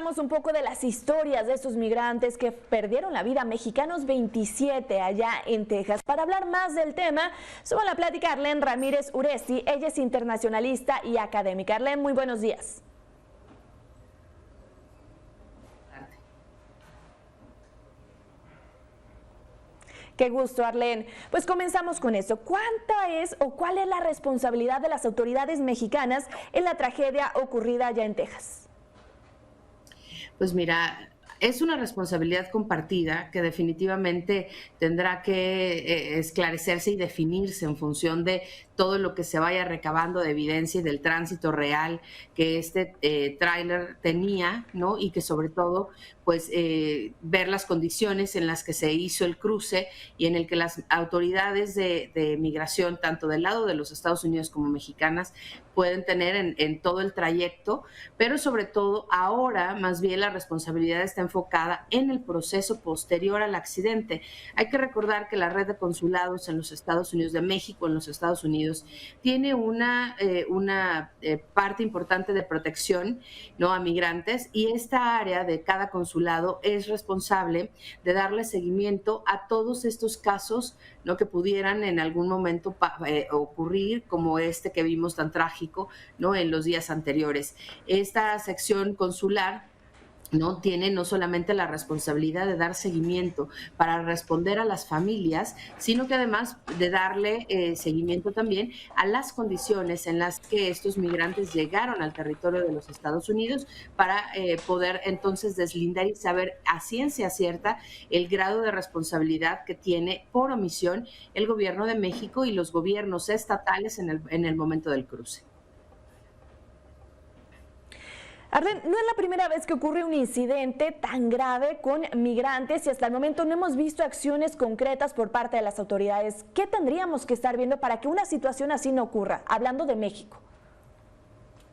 contamos un poco de las historias de estos migrantes que perdieron la vida, mexicanos 27 allá en Texas. Para hablar más del tema, subo a la plática Arlene Ramírez Uresti. Ella es internacionalista y académica. Arlene, muy buenos días. Qué gusto, Arlene. Pues comenzamos con esto. ¿Cuánta es o cuál es la responsabilidad de las autoridades mexicanas en la tragedia ocurrida allá en Texas? Pues mira, es una responsabilidad compartida que definitivamente tendrá que esclarecerse y definirse en función de todo lo que se vaya recabando de evidencia y del tránsito real que este tráiler tenía, ¿no? Y que sobre todo, pues, ver las condiciones en las que se hizo el cruce y en el que las autoridades de migración, tanto del lado de los Estados Unidos como mexicanas, pueden tener en todo el trayecto, pero sobre todo ahora más bien la responsabilidad está enfocada en el proceso posterior al accidente. Hay que recordar que la red de consulados en los Estados Unidos, de México en los Estados Unidos, tiene una parte importante de protección, ¿no?, a migrantes, y esta área de cada consulado es responsable de darle seguimiento a todos estos casos, ¿no?, que pudieran en algún momento ocurrir, como este que vimos tan trágico, ¿no?, en los días anteriores. Esta sección consular no tiene no solamente la responsabilidad de dar seguimiento para responder a las familias, sino que además de darle seguimiento también a las condiciones en las que estos migrantes llegaron al territorio de los Estados Unidos para poder entonces deslindar y saber a ciencia cierta el grado de responsabilidad que tiene por omisión el gobierno de México y los gobiernos estatales en el momento del cruce. Arlene, no es la primera vez que ocurre un incidente tan grave con migrantes y hasta el momento no hemos visto acciones concretas por parte de las autoridades. ¿Qué tendríamos que estar viendo para que una situación así no ocurra? Hablando de México.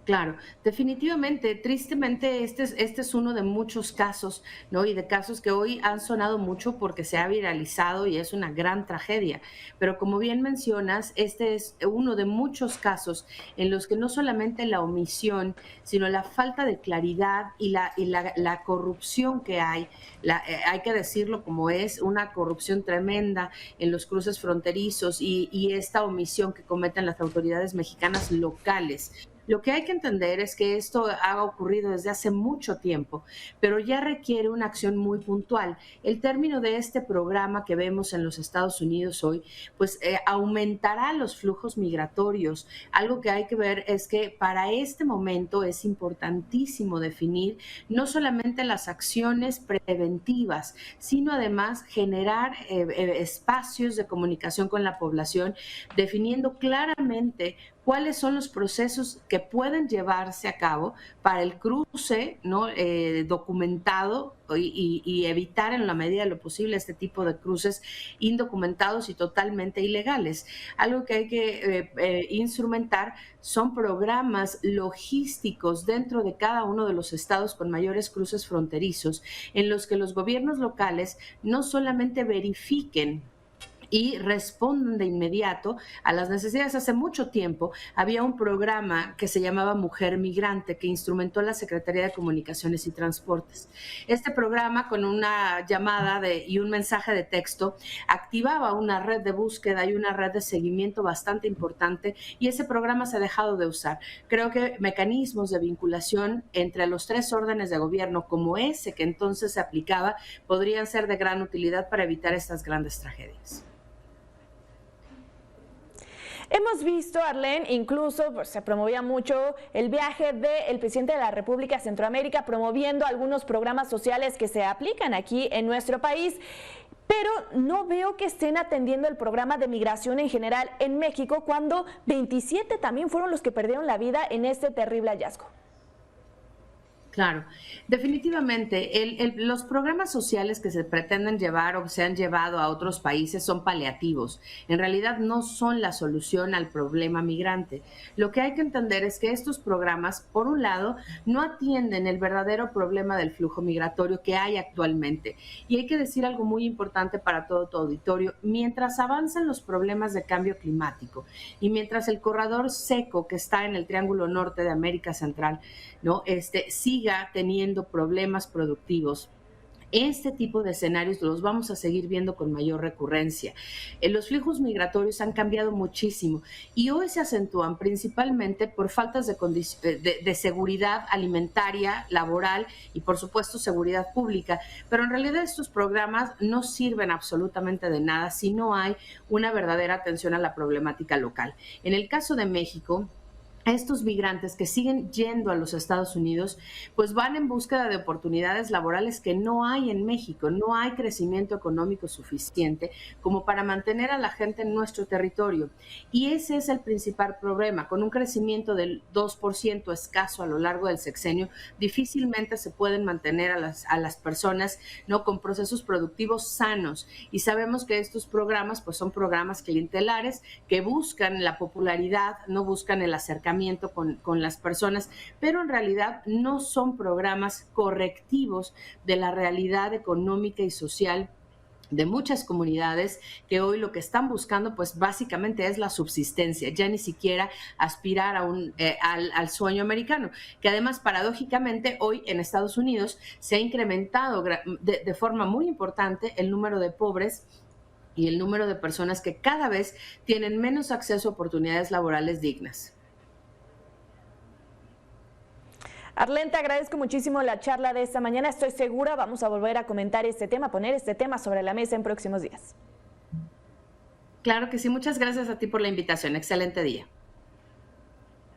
Claro, definitivamente, tristemente, este es uno de muchos casos, ¿no? Y de casos que hoy han sonado mucho porque se ha viralizado y es una gran tragedia. Pero como bien mencionas, este es uno de muchos casos en los que no solamente la omisión, sino la falta de claridad y la corrupción que hay que decirlo como es, una corrupción tremenda en los cruces fronterizos y esta omisión que cometen las autoridades mexicanas locales. Lo que hay que entender es que esto ha ocurrido desde hace mucho tiempo, pero ya requiere una acción muy puntual. El término de este programa que vemos en los Estados Unidos hoy, pues aumentará los flujos migratorios. Algo que hay que ver es que para este momento es importantísimo definir no solamente las acciones preventivas, sino además generar espacios de comunicación con la población, definiendo claramente cuáles son los procesos que pueden llevarse a cabo para el cruce, ¿no?, documentado y evitar en la medida de lo posible este tipo de cruces indocumentados y totalmente ilegales. Algo que hay que instrumentar son programas logísticos dentro de cada uno de los estados con mayores cruces fronterizos, en los que los gobiernos locales no solamente verifiquen y responden de inmediato a las necesidades. Hace mucho tiempo había un programa que se llamaba Mujer Migrante que instrumentó la Secretaría de Comunicaciones y Transportes. Este programa, con una llamada y un mensaje de texto, activaba una red de búsqueda y una red de seguimiento bastante importante, y ese programa se ha dejado de usar. Creo que mecanismos de vinculación entre los tres órdenes de gobierno, como ese que entonces se aplicaba, podrían ser de gran utilidad para evitar estas grandes tragedias. Hemos visto, Arlene, incluso pues, se promovía mucho el viaje del presidente de la República a Centroamérica, promoviendo algunos programas sociales que se aplican aquí en nuestro país, pero no veo que estén atendiendo el programa de migración en general en México, cuando 27 también fueron los que perdieron la vida en este terrible hallazgo. Claro, definitivamente los programas sociales que se pretenden llevar o que se han llevado a otros países son paliativos. En realidad no son la solución al problema migrante. Lo que hay que entender es que estos programas, por un lado, no atienden el verdadero problema del flujo migratorio que hay actualmente. Y hay que decir algo muy importante para todo tu auditorio: mientras avanzan los problemas de cambio climático y mientras el corredor seco que está en el Triángulo Norte de América Central, ¿no?, sigue siga teniendo problemas productivos, este tipo de escenarios los vamos a seguir viendo con mayor recurrencia. Los flujos migratorios han cambiado muchísimo y hoy se acentúan principalmente por faltas de seguridad alimentaria, laboral y por supuesto seguridad pública. Pero en realidad estos programas no sirven absolutamente de nada si no hay una verdadera atención a la problemática local. En el caso de México, estos migrantes que siguen yendo a los Estados Unidos, pues van en búsqueda de oportunidades laborales que no hay en México. No hay crecimiento económico suficiente como para mantener a la gente en nuestro territorio. Y ese es el principal problema. Con un crecimiento del 2% escaso a lo largo del sexenio, difícilmente se pueden mantener a las personas, ¿no?, con procesos productivos sanos. Y sabemos que estos programas pues son programas clientelares que buscan la popularidad, no buscan el acercamiento con las personas, pero en realidad no son programas correctivos de la realidad económica y social de muchas comunidades que hoy lo que están buscando pues básicamente es la subsistencia, ya ni siquiera aspirar a al sueño americano, que además paradójicamente hoy en Estados Unidos se ha incrementado de forma muy importante el número de pobres y el número de personas que cada vez tienen menos acceso a oportunidades laborales dignas. Arlene, te agradezco muchísimo la charla de esta mañana. Estoy segura vamos a volver a comentar este tema, poner este tema sobre la mesa en próximos días. Claro que sí. Muchas gracias a ti por la invitación. Excelente día.